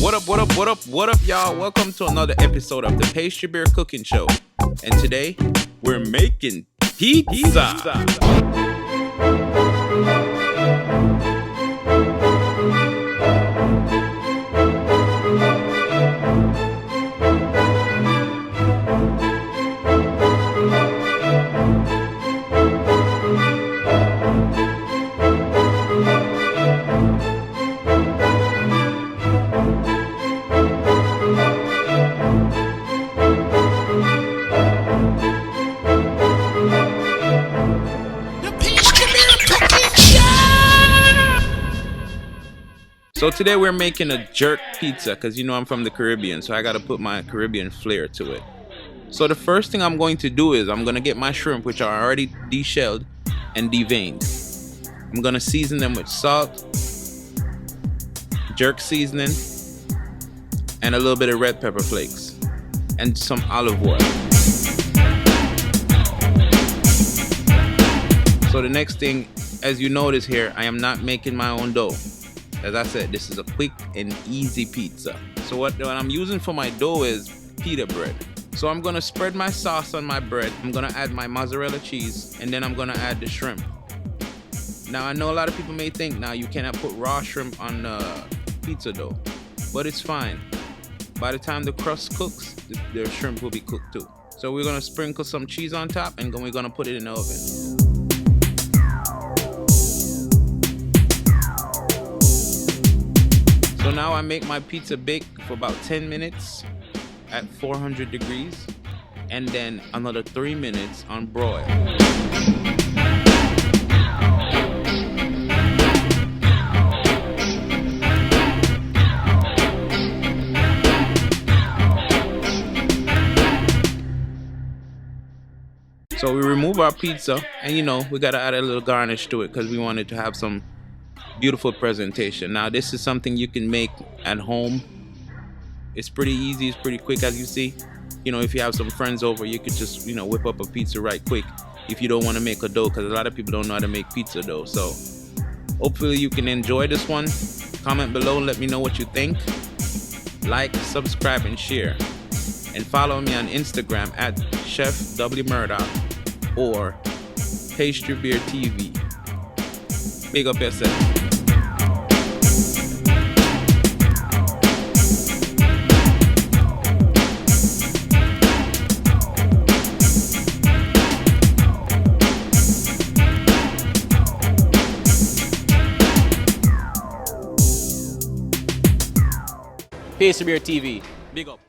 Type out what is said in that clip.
What up, y'all? Welcome to another episode of the Pastry Bear Cooking Show. And today, we're making pizza. So today we're making a jerk pizza because you know I'm from the Caribbean, so I got to put my Caribbean flair to it. So the first thing I'm going to do is I'm going to get my shrimp, which are already deshelled and deveined. I'm going to season them with salt, jerk seasoning, and a little bit of red pepper flakes and some olive oil. So the next thing, as you notice here, I am not making my own dough. As I said, this is a quick and easy pizza. So what I'm using for my dough is pita bread. So I'm gonna spread my sauce on my bread. I'm gonna add my mozzarella cheese, and then I'm gonna add the shrimp. Now I know a lot of people may think now you cannot put raw shrimp on pizza dough, but it's fine. By the time the crust cooks, the shrimp will be cooked too. So we're gonna sprinkle some cheese on top, and then we're gonna put it in the oven. So now I make my pizza bake for about 10 minutes at 400 degrees and then another 3 minutes on broil. So we remove our pizza and you know we gotta add a little garnish to it because we want it to have some beautiful presentation. Now this is something you can make at home. It's pretty easy, it's pretty quick, as you see. You know, if you have some friends over, you could just, you know, whip up a pizza right quick if you don't want to make a dough, because a lot of people don't know how to make pizza dough. So hopefully you can enjoy this one. Comment below, let me know what you think. Like, subscribe, and share. And follow me on Instagram at Chef W Murdoch or PASTRYBEAR TV. Big up yourself. PASTRYBEAR TV. Big up.